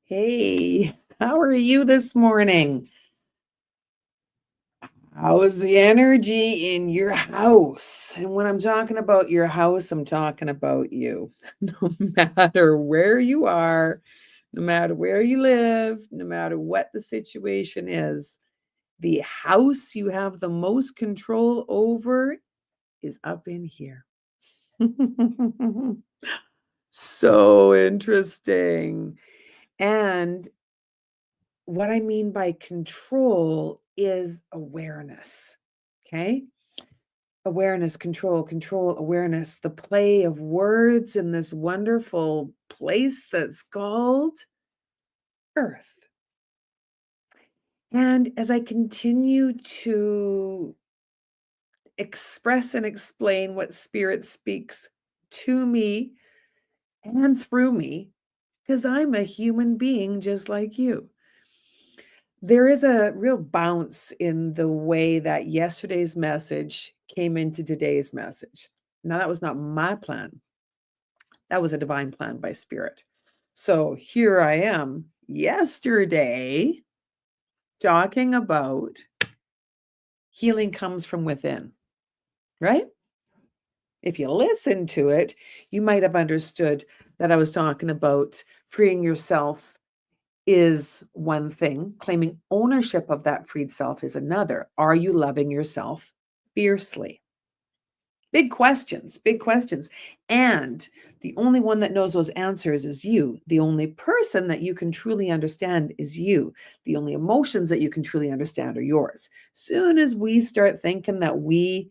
Hey, how are you this morning? How is the energy in your house? And when I'm talking about your house, I'm talking about you. No matter where you are, no matter where you live, no matter what the situation is, the house you have the most control over is up in here. So interesting. And what I mean by control is awareness. Okay. Awareness, control, awareness, the play of words in this wonderful place that's called Earth. And as I continue to express and explain what Spirit speaks to me and through me, because I'm a human being just like you. There is a real bounce in the way that yesterday's message came into today's message. Now, that was not my plan. That was a divine plan by Spirit. So here I am yesterday talking about healing comes from within, right? If you listen to it, you might have understood that I was talking about freeing yourself is one thing, claiming ownership of that freed self is another. Are you loving yourself fiercely? Big questions, big questions. And the only one that knows those answers is you. The only person that you can truly understand is you. The only emotions that you can truly understand are yours. Soon as we start thinking that we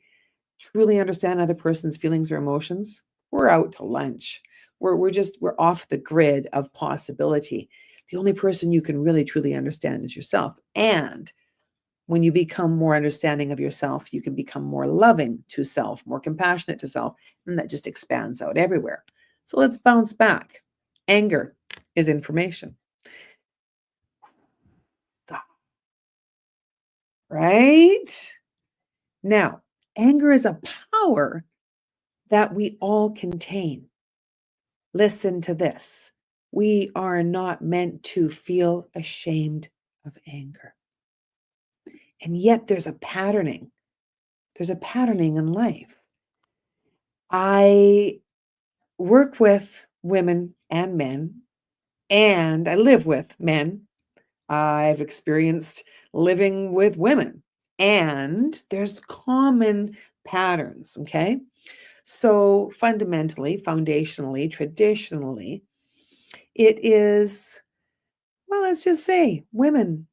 truly understand another person's feelings or emotions, we're out to lunch. We're off the grid of possibility. The only person you can really truly understand is yourself. And when you become more understanding of yourself, you can become more loving to self, more compassionate to self, and that just expands out everywhere. So let's bounce back. Anger is information, right? Now, anger is a power that we all contain. Listen to this. We are not meant to feel ashamed of anger. And yet there's a patterning. There's a patterning in life. I work with women and men, and I live with men. I've experienced living with women, and there's common patterns, okay? So fundamentally, foundationally, traditionally, it is, well, let's just say women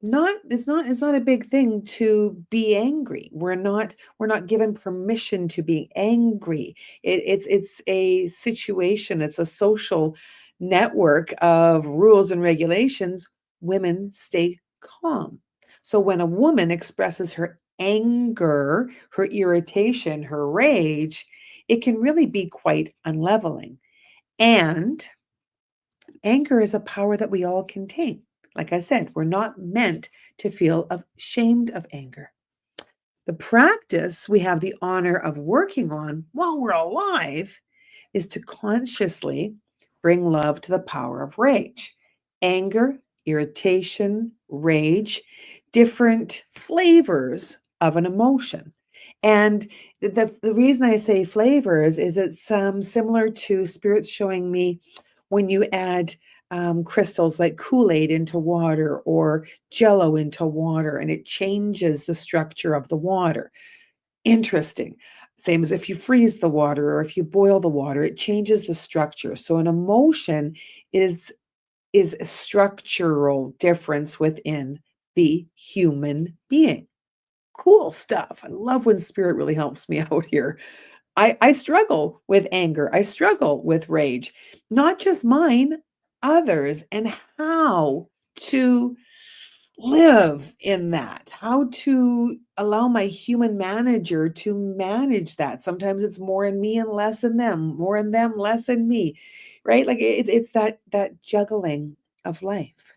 it's not a big thing to be angry. We're not given permission to be angry. It's a situation, it's a social network of rules and regulations. Women stay calm. So when a woman expresses her anger, her irritation, her rage, it can really be quite unleveling. And anger is a power that we all contain. Like I said, we're not meant to feel ashamed of anger. The practice we have the honor of working on while we're alive is to consciously bring love to the power of rage. Anger, irritation, rage, different flavors of an emotion. And the reason I say flavors is it's similar to spirits showing me when you add crystals like Kool-Aid into water or Jello into water, and it changes the structure of the water. Interesting. Same as if you freeze the water or if you boil the water, it changes the structure. So an emotion is is a structural difference within the human being. Cool stuff. I love when spirit really helps me out here. I struggle with anger. I struggle with rage, not just mine, others, and how to live in that, how to allow my human manager to manage that. Sometimes it's more in me and less in them, more in them, less in me, right? Like it's that juggling of life.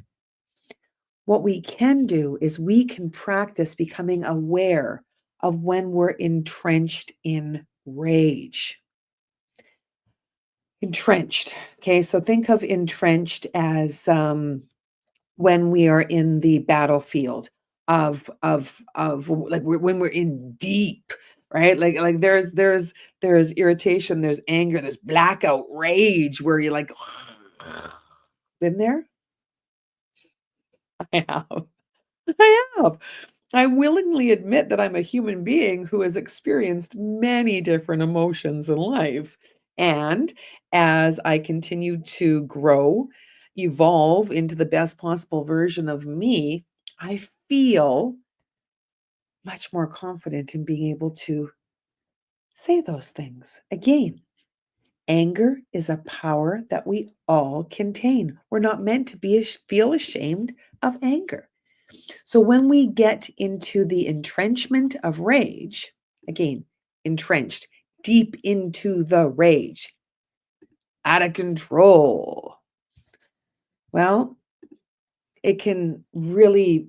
What we can do is we can practice becoming aware of when we're entrenched in rage. Entrenched. Okay, so think of entrenched as when we are in the battlefield of like when we're in deep, right? Like there's irritation, there's anger, there's blackout rage where you're like, been there? I have. I have. I willingly admit that I'm a human being who has experienced many different emotions in life. And as I continue to grow, evolve into the best possible version of me, I feel much more confident in being able to say those things. Again, anger is a power that we all contain. We're not meant to feel ashamed of anger. So when we get into the entrenchment of rage, again, entrenched deep into the rage, out of control, well, it can really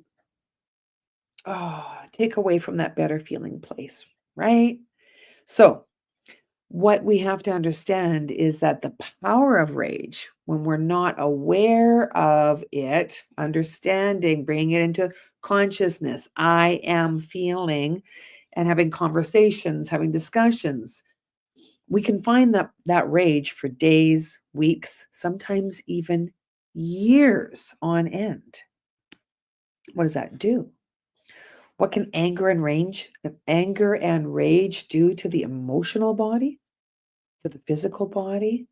take away from that better feeling place, right? So what we have to understand is that the power of rage, when we're not aware of it, understanding, bringing it into consciousness, I am feeling, and having conversations, having discussions, we can find that rage for days, weeks, sometimes even years on end. What does that do? What can anger and rage do to the emotional body, to the physical body,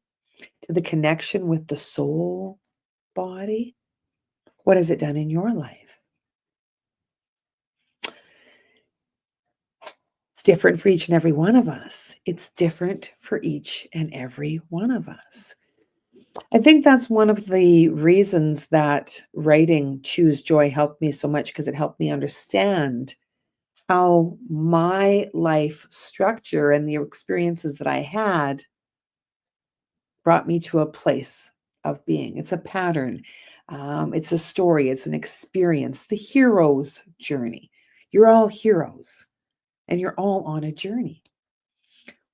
to the connection with the soul body? What has it done in your life? It's different for each and every one of us. It's different for each and every one of us. I think that's one of the reasons that writing Choose Joy helped me so much, because it helped me understand how my life structure and the experiences that I had brought me to a place of being. It's a pattern. It's a story. It's an experience. The hero's journey. You're all heroes and you're all on a journey.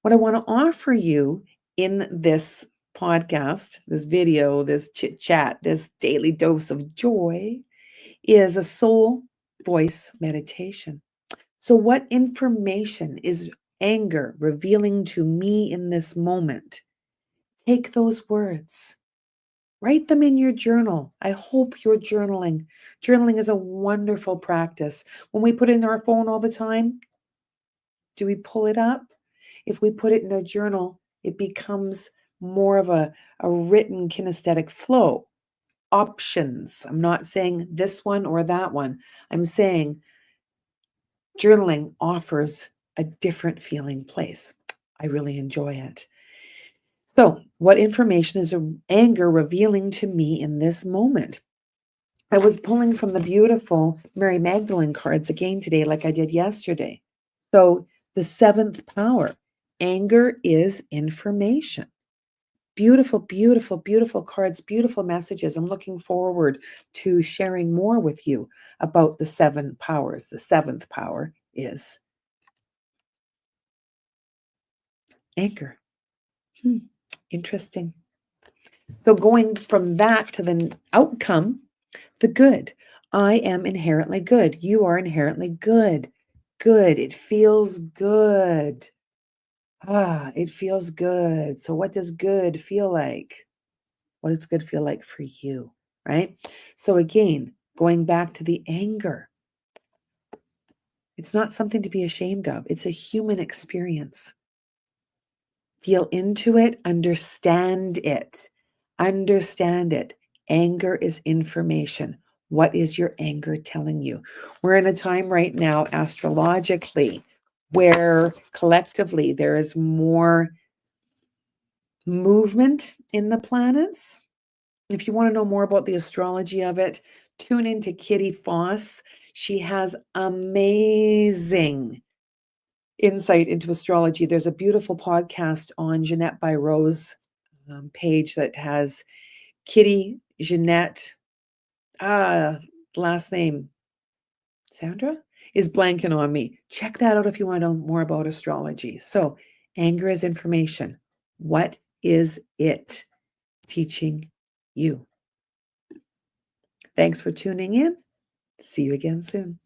What I want to offer you in this podcast, this video, this chit chat, this daily dose of joy is a soul voice meditation. So, what information is anger revealing to me in this moment? Take those words, write them in your journal. I hope you're journaling. Journaling is a wonderful practice. When we put it in our phone all the time, do we pull it up? If we put it in a journal, it becomes more of a written kinesthetic flow. Options. I'm not saying this one or that one. I'm saying journaling offers a different feeling place. I really enjoy it. So, what information is anger revealing to me in this moment? I was pulling from the beautiful Mary Magdalene cards again today, like I did yesterday. So, the seventh power, anger is information. Beautiful, beautiful, beautiful cards, beautiful messages. I'm looking forward to sharing more with you about the seven powers. The seventh power is anger. Interesting. So going from that to the outcome, the good. I am inherently good. You are inherently good. Good. It feels good. It feels good. So what does good feel like? What does good feel like for you? Right? So again, going back to the anger, it's not something to be ashamed of. It's a human experience. Feel into it, understand it. Understand it. Anger is information. What is your anger telling you? We're in a time right now, astrologically, where collectively there is more movement in the planets. If you want to know more about the astrology of it, tune into Kitty Foss. She has amazing insight into astrology. There's a beautiful podcast on Jeanette Byro's page that has Kitty, Jeanette, last name, Sandra, is blanking on me. Check that out if you want to know more about astrology. So, anger is information. What is it teaching you? Thanks for tuning in. See you again soon.